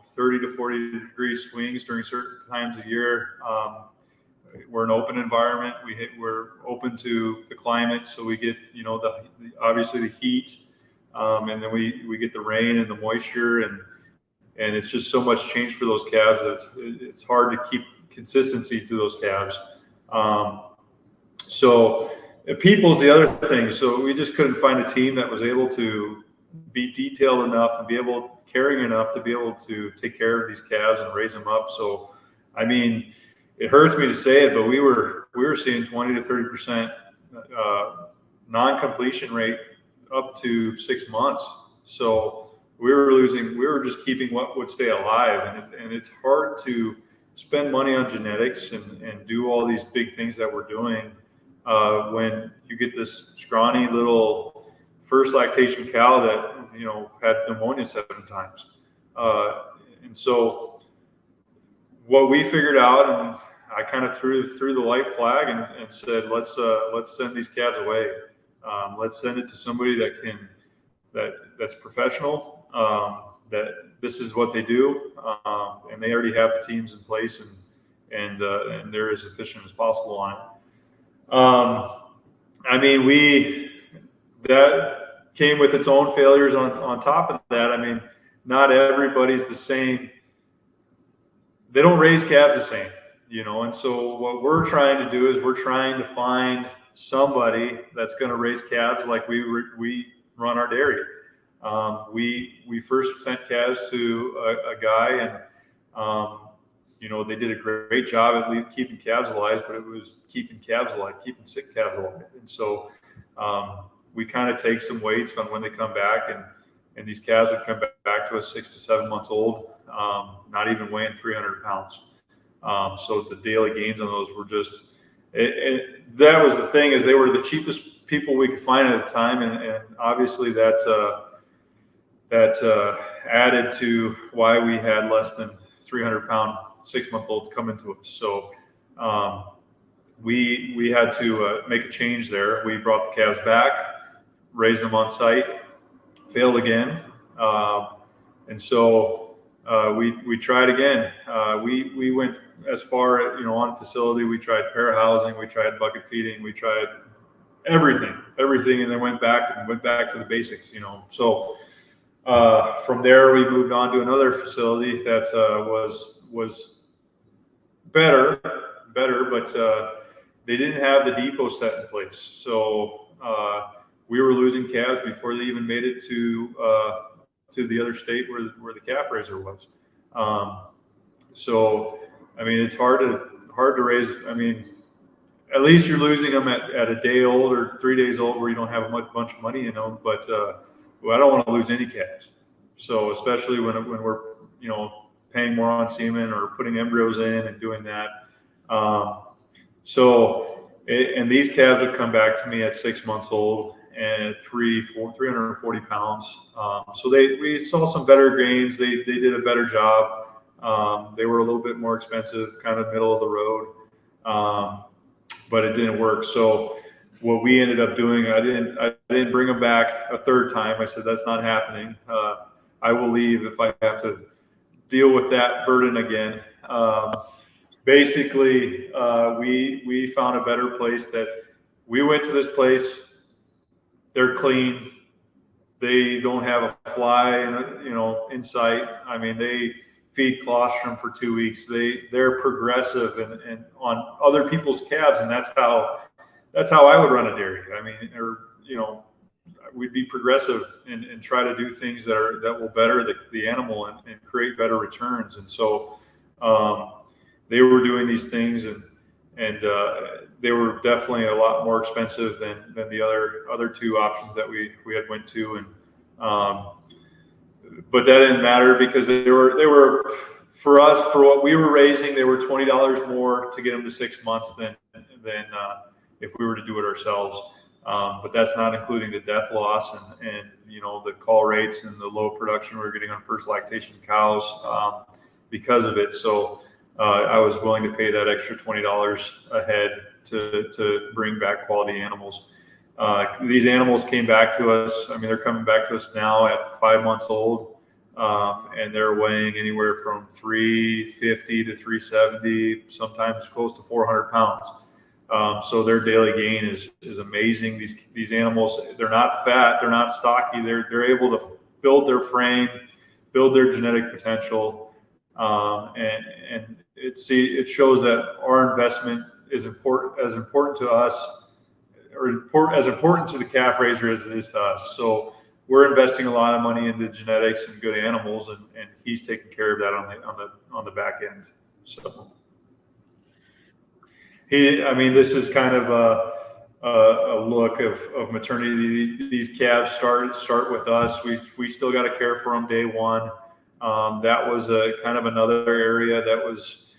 30 to 40 degree swings during certain times of year. We're an open environment. We're open to the climate, so we get obviously the heat, and then we get the rain and the moisture, and it's just so much change for those calves that it's hard to keep consistency to those calves. So people's the other thing. So we just couldn't find a team that was able to be detailed enough and caring enough to be able to take care of these calves and raise them up. So, I mean, it hurts me to say it, but we were seeing 20 to 30% non-completion rate up to 6 months. So we were just keeping what would stay alive. And it's hard to spend money on genetics and do all these big things that we're doing when you get this scrawny little first lactation cow that had pneumonia 7 times. And so what we figured out, and I kind of threw the white flag and said, let's send these calves away. Let's send it to somebody that's professional, that this is what they do, and they already have the teams in place, and they're as efficient as possible on it. I mean, that came with its own failures on top of that. I mean, not everybody's the same. They don't raise calves the same, and so what we're trying to do is we're trying to find somebody that's going to raise calves like we run our dairy. We first sent calves to a guy, and they did a great job at keeping calves alive, but it was keeping sick calves alive. And so we kind of take some weights on when they come back, and these calves would come back to us 6 to 7 months old, not even weighing 300 pounds. So the daily gains on those were just, that was the thing, is they were the cheapest people we could find at the time. And obviously that added to why we had less than 300-pound 6-month-olds coming to us. So we had to make a change there. We brought the calves back, raised them on site, failed again. And so we tried again. We went as far, on facility. We tried pair housing, we tried bucket feeding, we tried everything, and then went back to the basics, So from there, we moved on to another facility that was better, but they didn't have the depot set in place. So we were losing calves before they even made it to the other state where the calf raiser was. So, I mean, it's hard to raise. I mean, at least you're losing them at a day old or 3 days old where you don't have a bunch of money in them. But well, I don't want to lose any calves. So especially when we're, you know, paying more on semen or putting embryos in and doing that. And these calves would come back to me at 6 months old and 340 pounds. So we saw some better gains. They did a better job. They were a little bit more expensive, kind of middle of the road. But it didn't work. So what we ended up doing, I didn't bring them back a third time. I said, that's not happening. I will leave if I have to deal with that burden again. Basically, we found a better place. That we went to this place. They're clean. They don't have a fly in sight. I mean, they feed colostrum for 2 weeks. They're progressive and on other people's calves, and that's how I would run a dairy. I mean, we'd be progressive and try to do things that will better the animal and create better returns. And so they were doing these things, and they were definitely a lot more expensive than the other two options that we had went to. And but that didn't matter because they were for us, for what we were raising, they were $20 more to get them to 6 months than if we were to do it ourselves. But that's not including the death loss and the call rates and the low production we were getting on first lactation cows because of it. So I was willing to pay that extra $20 a head to bring back quality animals. These animals came back to us. I mean, they're coming back to us now at 5 months old, and they're weighing anywhere from 350 to 370, sometimes close to 400 pounds. So their daily gain is amazing. These animals, they're not fat, they're not stocky. They're able to build their frame, build their genetic potential, and it shows that our investment is as important to us, or as important to the calf raiser as it is to us. So we're investing a lot of money into genetics and good animals, and he's taking care of that on the back end. So this is kind of a look of maternity. These calves start with us. We still got to care for them day one. That was a kind of another area that was,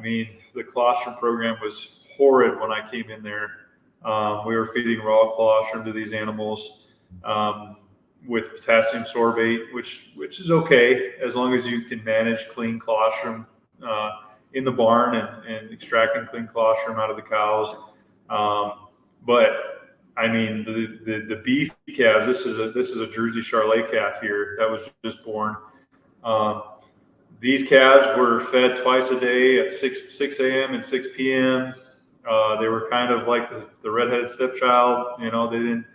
the colostrum program was horrid when I came in there. We were feeding raw colostrum to these animals with potassium sorbate, which is okay as long as you can manage clean colostrum in the barn and extracting clean colostrum out of the cows. But the beef calves. This is a Jersey Charolais calf here that was just born. These calves were fed twice a day at 6 a.m. and 6 p.m. They were kind of like the redheaded stepchild. They didn't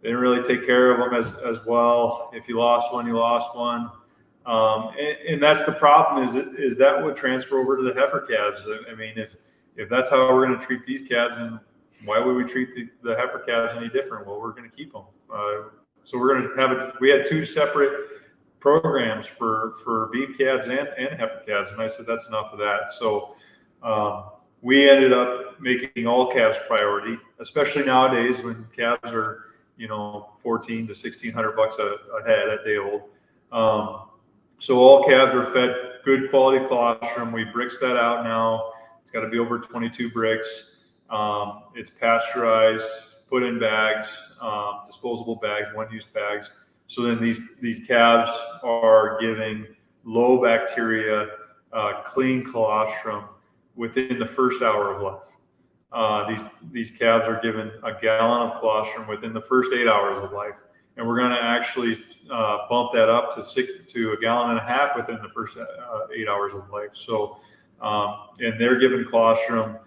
really take care of them as well. If you lost one, you lost one. And that's the problem is that would transfer over to the heifer calves. If that's how we're going to treat these calves, and why would we treat the heifer calves any different? Well, we're going to keep them. So we're going to we had two separate programs for beef calves and heifer calves. And I said, that's enough of that. So we ended up making all calves priority, especially nowadays when calves are, $1,400 to $1,600 a head at day old. So all calves are fed good quality colostrum. We bricks that out now. It's got to be over 22 bricks. It's pasteurized, put in bags, disposable bags, one-use bags. So then these calves are giving low bacteria, clean colostrum within the first hour of life. These calves are given a gallon of colostrum within the first 8 hours of life. And we're going to actually bump that up to a gallon and a half within the first 8 hours of life. So, and they're given colostrum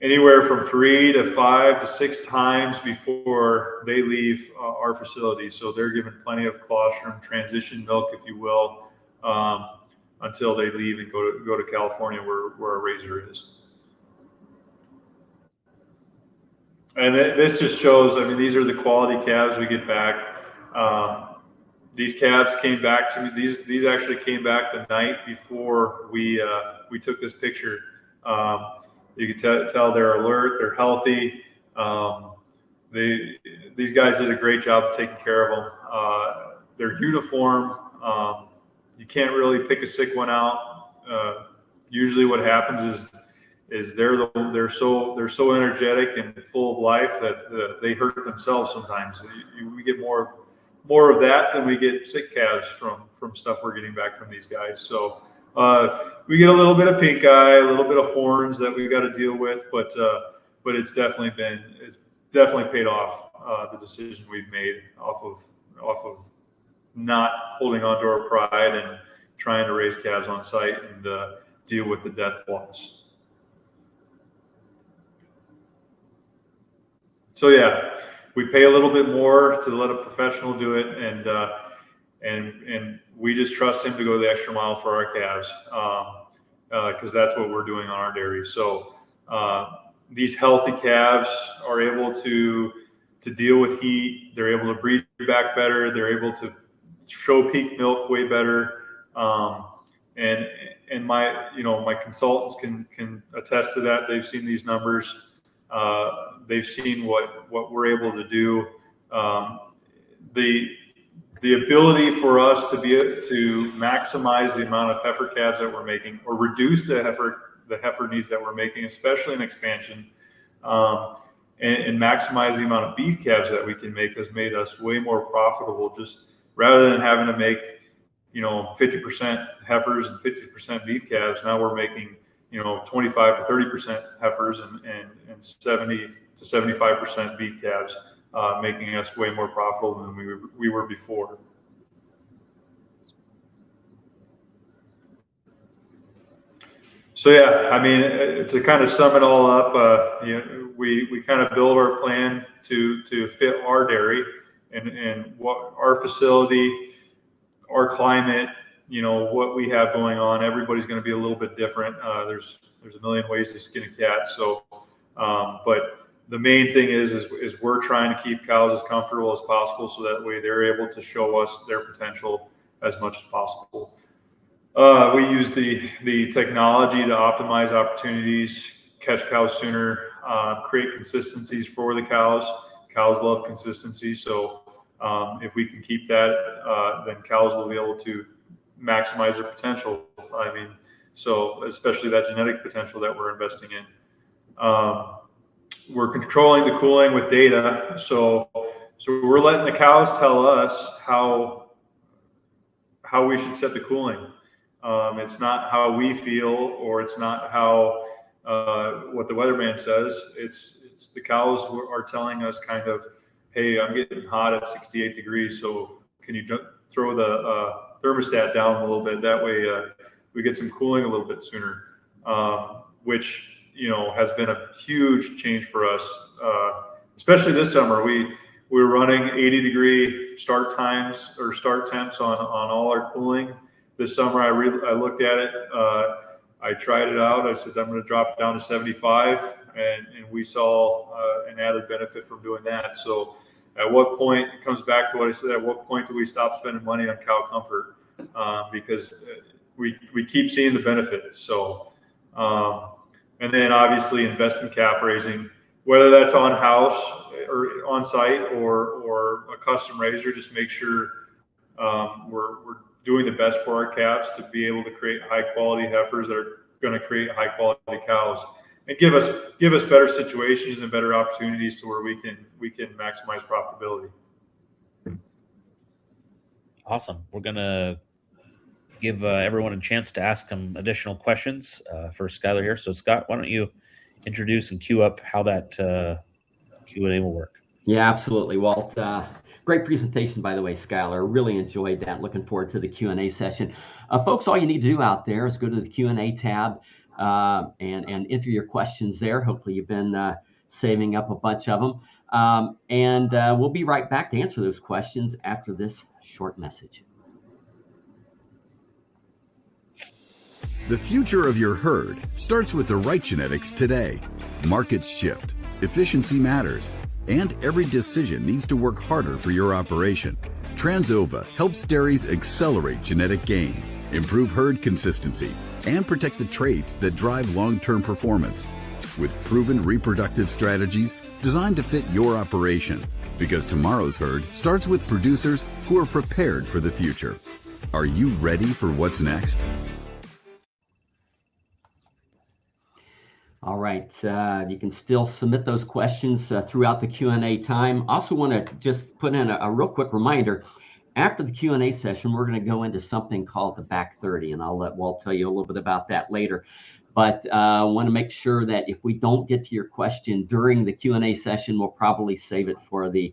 anywhere from 3 to 5 to 6 times before they leave our facility. So they're given plenty of colostrum, transition milk, if you will, until they leave and go to California where our raiser is. And this just shows, these are the quality calves we get back. these calves came back to me. These actually came back the night before we took this picture. You can tell they're alert, they're healthy. These guys did a great job of taking care of them. They're uniform. You can't really pick a sick one out. Usually, what happens is they're so energetic and full of life that they hurt themselves sometimes. We get more of that than we get sick calves from stuff we're getting back from these guys. So we get a little bit of pink eye, a little bit of horns that we've got to deal with, but it's definitely paid off, the decision we've made off of not holding on to our pride and trying to raise calves on site and deal with the death loss. So yeah, we pay a little bit more to let a professional do it, and we just trust him to go the extra mile for our calves, because that's what we're doing on our dairy. So these healthy calves are able to deal with heat. They're able to breed back better. They're able to show peak milk way better. And my consultants can attest to that. They've seen these numbers. They've seen what we're able to do. The ability for us to maximize the amount of heifer calves that we're making, or reduce the heifer needs that we're making, especially in expansion, and maximize the amount of beef calves that we can make, has made us way more profitable. Just rather than having to make 50% heifers and 50% beef calves, now we're making 25 to 30% heifers and 70 to 75% beef calves, making us way more profitable than we were before. So yeah, I mean, to kind of sum it all up, we kind of build our plan to fit our dairy and what our facility, our climate, what we have going on. Everybody's going to be a little bit different. There's a million ways to skin a cat. So, but the main thing is we're trying to keep cows as comfortable as possible, so that way they're able to show us their potential as much as possible. We use the technology to optimize opportunities, catch cows sooner, create consistencies for the cows. Cows love consistency. So if we can keep that, then cows will be able to maximize their potential. I mean, so especially that genetic potential that we're investing in. We're controlling the cooling with data. So we're letting the cows tell us how we should set the cooling. It's not how we feel, or it's not how what the weatherman says. It's the cows are telling us kind of, hey, I'm getting hot at 68 degrees, so can you throw the thermostat down a little bit? That way we get some cooling a little bit sooner, which has been a huge change for us, especially this summer. We were running 80-degree start times or start temps on all our cooling. This summer, I looked at it. I tried it out. I said, I'm going to drop it down to 75, and we saw an added benefit from doing that. So at what point, it comes back to what I said, at what point do we stop spending money on cow comfort? Because we keep seeing the benefit. So, and then obviously invest in calf raising, whether that's on house or on site or a custom raiser. Just make sure we're doing the best for our calves to be able to create high quality heifers that are going to create high quality cows and give us better situations and better opportunities to where we can maximize profitability. Awesome. We're going to give everyone a chance to ask them additional questions for Skylar here. So Scott, why don't you introduce and queue up how that Q&A will work? Yeah, absolutely, Walt. Great presentation, by the way, Skylar. Really enjoyed that. Looking forward to the Q&A session. Folks, all you need to do out there is go to the Q&A tab and enter your questions there. Hopefully you've been saving up a bunch of them. And we'll be right back to answer those questions after this short message. The future of your herd starts with the right genetics today. Markets shift, efficiency matters, and every decision needs to work harder for your operation. Transova helps dairies accelerate genetic gain, improve herd consistency, and protect the traits that drive long-term performance. With proven reproductive strategies designed to fit your operation, because tomorrow's herd starts with producers who are prepared for the future. Are you ready for what's next? All right, you can still submit those questions throughout the Q&A time. Also want to just put in a real quick reminder. After the Q&A session, we're going to go into something called the back 30, and I'll let Walt tell you a little bit about that later. But I want to make sure that if we don't get to your question during the Q&A session, we'll probably save it for the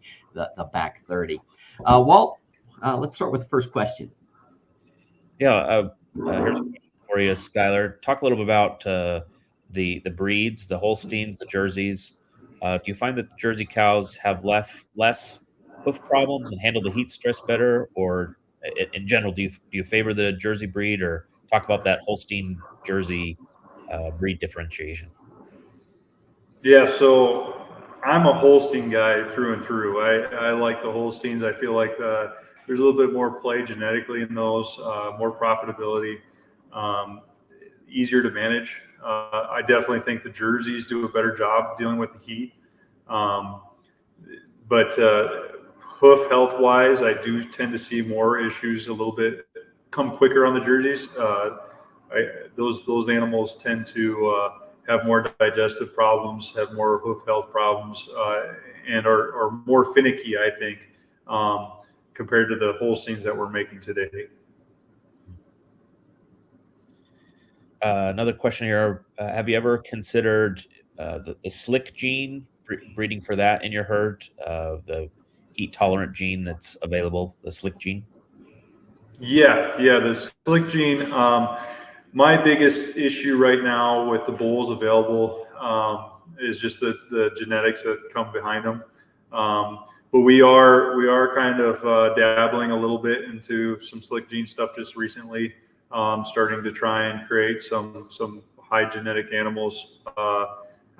back 30. Walt, let's start with the first question. Yeah, here's a question for you, Skylar. Talk a little bit about the breeds, the Holsteins, the Jerseys. Do you find that the Jersey cows have less hoof problems and handle the heat stress better, or in general, do you favor the Jersey breed, or talk about that Holstein Jersey breed differentiation? Yeah, so I'm a Holstein guy through and through. I like the Holsteins. I feel like there's a little bit more play genetically in those, more profitability, easier to manage. I definitely think the Jerseys do a better job dealing with the heat. But hoof health wise, I do tend to see more issues a little bit come quicker on the Jerseys. Those animals tend to have more digestive problems, have more hoof health problems, and are more finicky, I think, compared to the Holsteins that we're making today. Another question here. Have you ever considered the slick gene, breeding for that in your herd, the heat tolerant gene that's available, the slick gene? Yeah, the slick gene. My biggest issue right now with the bulls available is just the genetics that come behind them. But we are kind of dabbling a little bit into some slick gene stuff just recently, starting to try and create some high genetic animals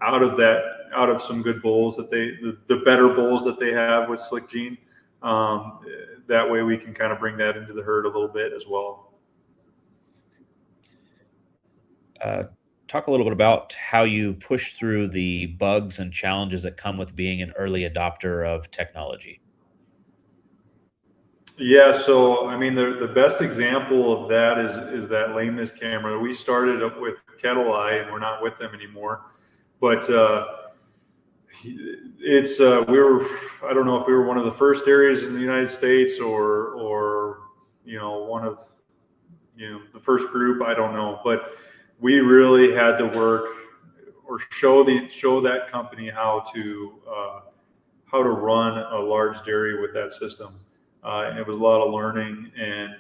out of some good bulls that the better bulls that they have with slick gene. That way we can kind of bring that into the herd a little bit as well. Talk a little bit about how you push through the bugs and challenges that come with being an early adopter of technology. Yeah, so I mean, the best example of that is that lameness camera. We started up with Kettle Eye, and we're not with them anymore. But it's we were, I don't know if we were one of the first areas in the United States or one of the first group. I don't know, but we really had to work or show that company how to run a large dairy with that system. And it was a lot of learning and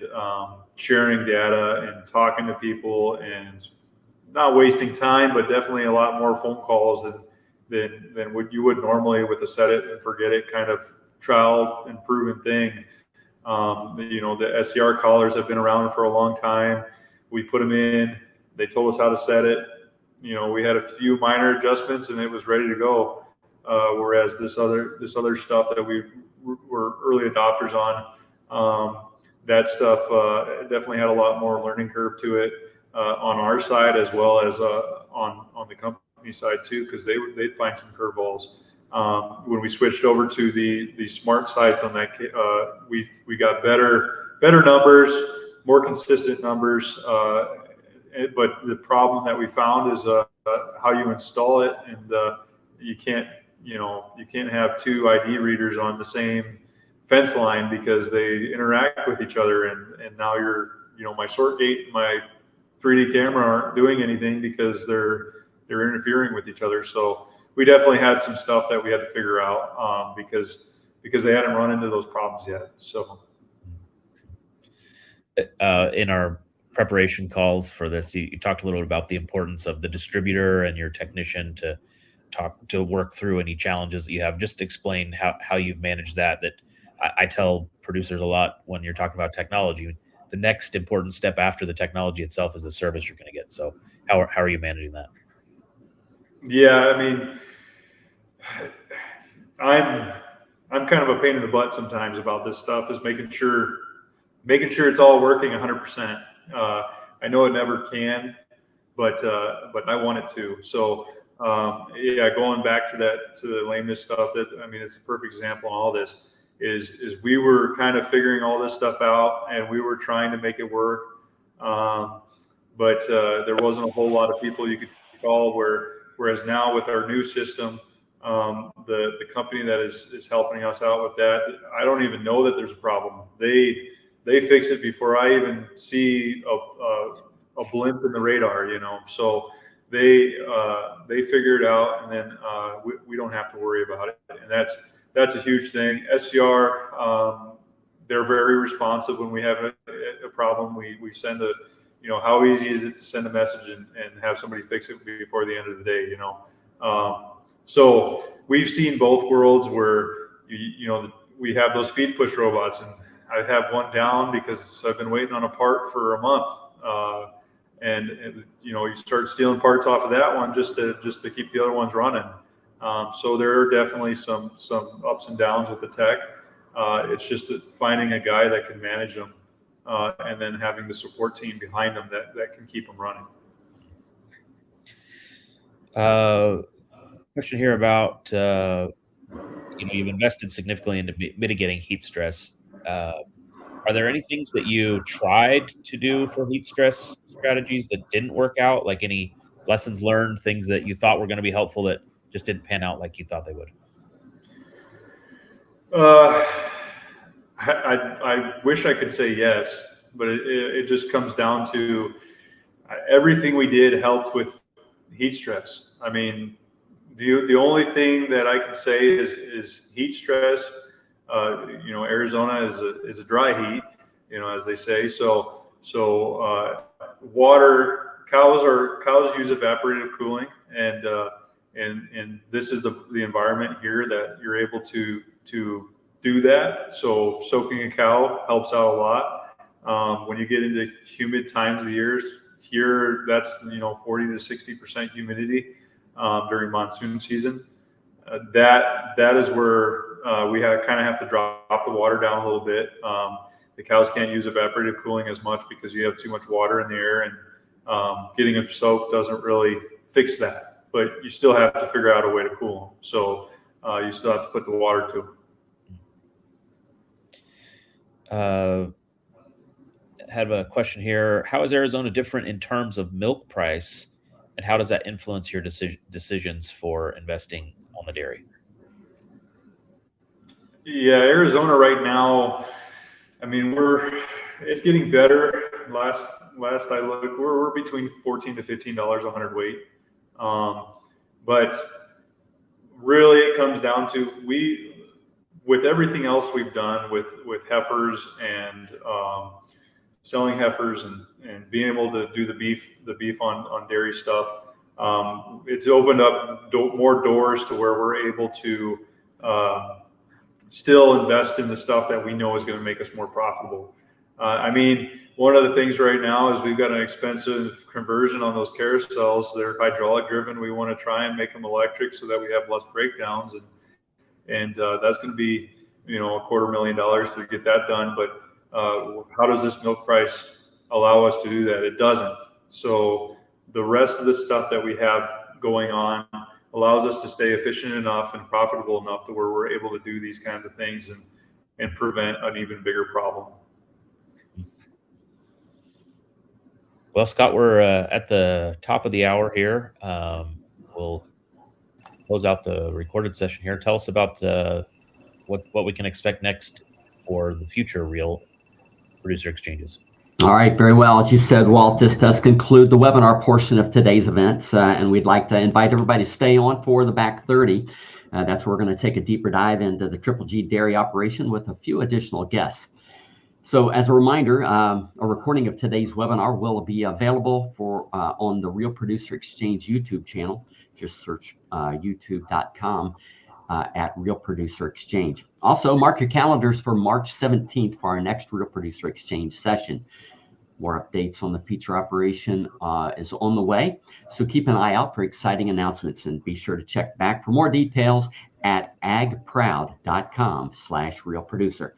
sharing data and talking to people and not wasting time, but definitely a lot more phone calls than what you would normally with a set it and forget it kind of trial and proven thing. The SCR collars have been around for a long time. We put them in. They told us how to set it. We had a few minor adjustments and it was ready to go. Whereas this other stuff that we were early adopters on, that stuff definitely had a lot more learning curve to it on our side as well as on the company side too, because they'd find some curveballs. When we switched over to the smart sites on that, we got better numbers, more consistent numbers. But the problem that we found is how you install it, and you can't have two ID readers on the same fence line because they interact with each other, and now my sort gate and my 3D camera aren't doing anything because they're interfering with each other. So we definitely had some stuff that we had to figure out because they hadn't run into those problems yet. So in our preparation calls for this, you talked a little bit about the importance of the distributor and your technician to work through any challenges that you have. Just explain how you've managed that. That I tell producers a lot when you're talking about technology. The next important step after the technology itself is the service you're going to get. So how are you managing that? Yeah, I mean, I'm kind of a pain in the butt sometimes about this stuff, is making sure it's all working 100%. I know it never can, but I want it to. So yeah, going back to the lameness stuff, it's a perfect example on all this. Is we were kind of figuring all this stuff out, and we were trying to make it work, but there wasn't a whole lot of people you could call. Whereas now with our new system, the company that is helping us out with that, I don't even know that there's a problem. They fix it before I even see a blimp in the radar, So they figure it out, and then we don't have to worry about it, and that's a huge thing. SCR, they're very responsive when we have a problem. We send how easy is it to send a message and have somebody fix it before the end of the day, So we've seen both worlds where, we have those feed push robots, and I have one down because I've been waiting on a part for a month. And you start stealing parts off of that one just to keep the other ones running. So there are definitely some ups and downs with the tech. It's just finding a guy that can manage them, and then having the support team behind them that can keep them running. Question here about you've invested significantly into mitigating heat stress. Are there any things that you tried to do for heat stress strategies that didn't work out? Like any lessons learned, things that you thought were going to be helpful that just didn't pan out like you thought they would? I wish I could say yes, but it just comes down to everything we did helped with heat stress. I mean, the only thing that I can say is heat stress. Arizona is a dry heat, as they say. So water, cows use evaporative cooling, and this is the environment here that you're able to do that. So soaking a cow helps out a lot. When you get into humid times of the years here, that's 40 to 60% humidity during monsoon season. That is where we kind of have to drop the water down a little bit. The cows can't use evaporative cooling as much because you have too much water in the air, and getting them soaked doesn't really fix that. But you still have to figure out a way to cool them. So you still have to put the water to them. Have a question here. How is Arizona different in terms of milk price, and how does that influence your decisions for investing on the dairy? Yeah, Arizona right now, it's getting better. Last I looked, we're between $14 to $15 a hundredweight. But really it comes down to, with everything else we've done with heifers and selling heifers and being able to do the beef on dairy stuff, it's opened up more doors to where we're able to still invest in the stuff that we know is going to make us more profitable. One of the things right now is we've got an expensive conversion on those carousels. They're hydraulic driven. We want to try and make them electric so that we have less breakdowns, and that's going to be $250,000 to get that done. But how does this milk price allow us to do that? It doesn't. So the rest of the stuff that we have going on allows us to stay efficient enough and profitable enough to where we're able to do these kinds of things and prevent an even bigger problem. Well, Scott, we're at the top of the hour here. We'll close out the recorded session here. Tell us about what we can expect next for the future Real Producer Exchanges. All right, very well. As you said, Walt, this does conclude the webinar portion of today's event, and we'd like to invite everybody to stay on for the back 30. That's where we're going to take a deeper dive into the Triple G dairy operation with a few additional guests. So as a reminder, a recording of today's webinar will be available on the Real Producer Exchange YouTube channel. Just search youtube.com at Real Producer Exchange. Also, mark your calendars for March 17th for our next Real Producer Exchange session. More updates on the feature operation is on the way. So keep an eye out for exciting announcements, and be sure to check back for more details at agproud.com/realproducer.